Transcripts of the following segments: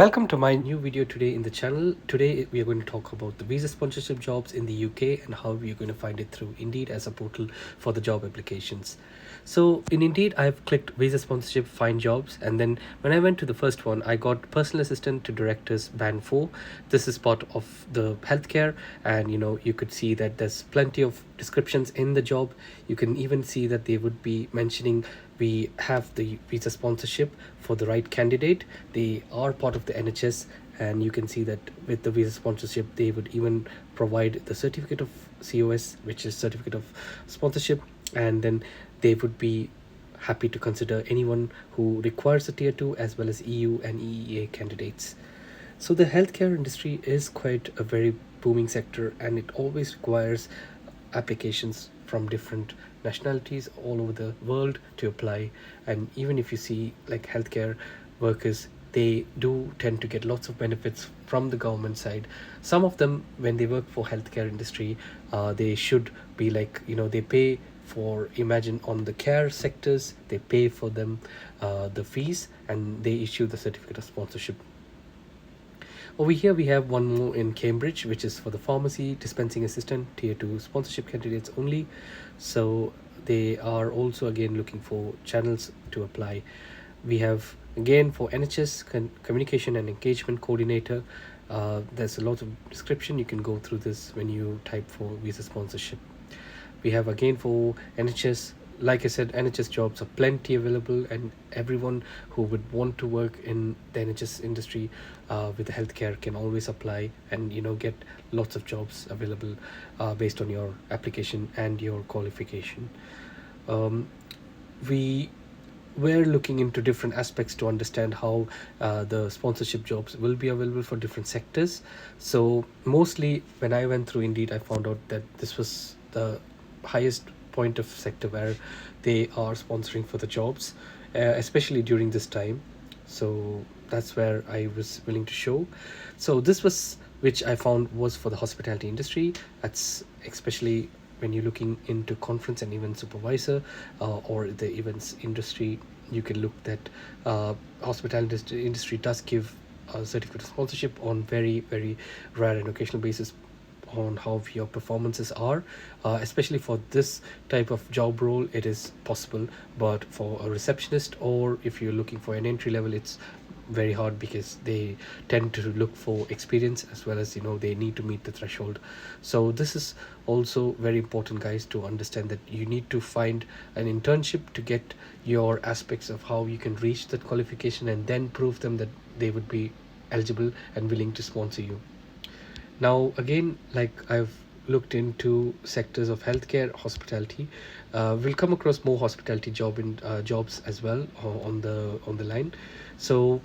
Welcome to my new video today in the channel. Today we are going to talk about the visa sponsorship jobs in the UK and how you're going to find it through Indeed as a portal for the job applications. So in Indeed, I've clicked visa sponsorship, find jobs, and then when I went to the first one, I got personal assistant to directors band 4. This is part of the healthcare, and you could see that there's plenty of descriptions in the job. You can even see that they would be mentioning we have the visa sponsorship for the right candidate. They are part of the NHS, and you can see that with the visa sponsorship they would even provide the certificate of COS, which is certificate of sponsorship, and then they would be happy to consider anyone who requires a tier 2 as well as EU and EEA candidates. So the healthcare industry is quite a very booming sector, and it always requires applications from different nationalities all over the world to apply. And even if you see like healthcare workers, they do tend to get lots of benefits from the government side. Some of them, when they work for healthcare industry, they should be like, they pay for, imagine on the care sectors, they pay for them the fees, and they issue the certificate of sponsorship. Over here, we have one more in Cambridge, which is for the pharmacy dispensing assistant, tier 2 sponsorship candidates only. So they are also again looking for channels to apply. We have again for NHS communication and engagement coordinator. There's a lot of description. You can go through this when you type for visa sponsorship. We have again for NHS, like I said, NHS jobs are plenty available, and everyone who would want to work in the NHS industry with the healthcare can always apply and get lots of jobs available based on your application and your qualification. We we're looking into different aspects to understand how the sponsorship jobs will be available for different sectors. So mostly when I went through Indeed, I found out that this was the highest point of sector where they are sponsoring for the jobs, especially during this time. So that's where I was willing to show. So this was which I found was for the hospitality industry. That's especially when you're looking into conference and event supervisor, or the events industry. You can look that hospitality industry does give a certificate of sponsorship on very rare and occasional basis on how your performances are. Especially for this type of job role it is possible, but for a receptionist or if you're looking for an entry level, it's very hard because they tend to look for experience as well as they need to meet the threshold. So this is also very important, guys, to understand that you need to find an internship to get your aspects of how you can reach that qualification and then prove them that they would be eligible and willing to sponsor you. Now, again, like I've looked into sectors of healthcare, hospitality. We'll come across more hospitality jobs as well on the line. So,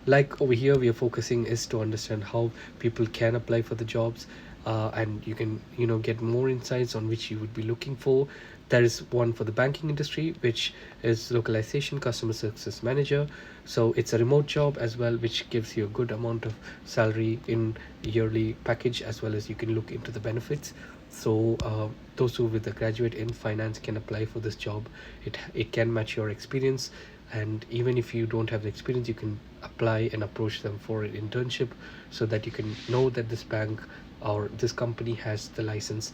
like over here, we are focusing is to understand how people can apply for the jobs, and you can get more insights on which you would be looking for. There is one for the banking industry, which is localization customer success manager. So it's a remote job as well, which gives you a good amount of salary in yearly package, as well as you can look into the benefits. So those who with a graduate in finance can apply for this job. It can match your experience, and even if you don't have the experience, you can apply and approach them for an internship, so that you can know that this bank or this company has the license.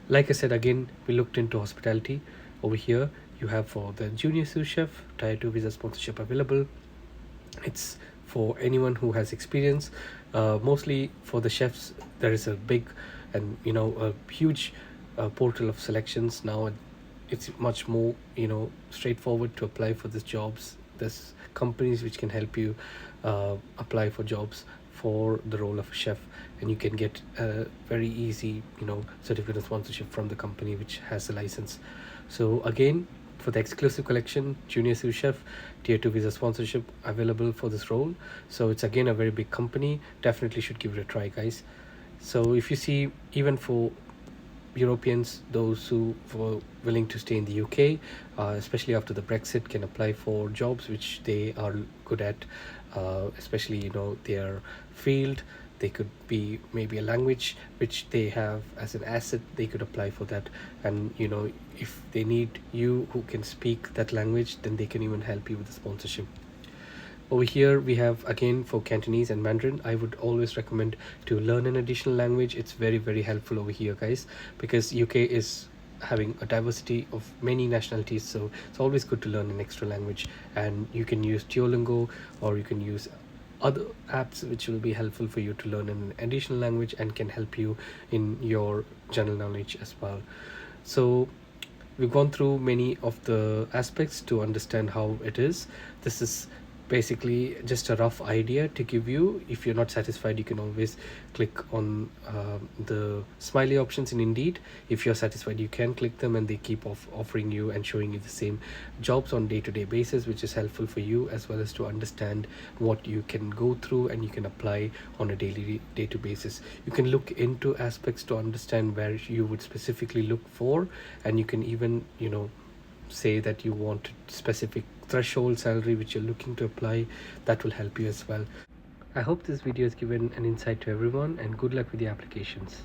Like I said, again, we looked into hospitality. Over here, you have for the junior sous chef, tier 2 visa sponsorship available. It's for anyone who has experience. Mostly for the chefs, there is a big and a huge portal of selections now. It's much more straightforward to apply for these jobs. There's companies which can help you apply for jobs for the role of a chef, and you can get a very easy certificate of sponsorship from the company which has a license. So again, for the exclusive collection, junior sous chef, tier 2 visa sponsorship available for this role. So it's again a very big company. Definitely should give it a try, guys. So if you see, even for Europeans, those who were willing to stay in the UK, especially after the Brexit, can apply for jobs which they are good at, especially their field. They could be maybe a language which they have as an asset. They could apply for that, and if they need you who can speak that language, then they can even help you with the sponsorship. Over here we have again for Cantonese and Mandarin. I would always recommend to learn an additional language. It's very very helpful over here, guys, because UK is having a diversity of many nationalities, so it's always good to learn an extra language. And you can use Duolingo, or you can use other apps which will be helpful for you to learn an additional language and can help you in your general knowledge as well. So we've gone through many of the aspects to understand how it is. This is basically just a rough idea to give you. If you're not satisfied, you can always click on the smiley options in Indeed. If you're satisfied, you can click them, and they keep offering you and showing you the same jobs on day-to-day basis, which is helpful for you as well as to understand what you can go through and you can apply on a daily day-to basis. You can look into aspects to understand where you would specifically look for, and you can even, say that you want specific threshold salary which you're looking to apply. That will help you as well. I hope this video has given an insight to everyone, and good luck with the applications.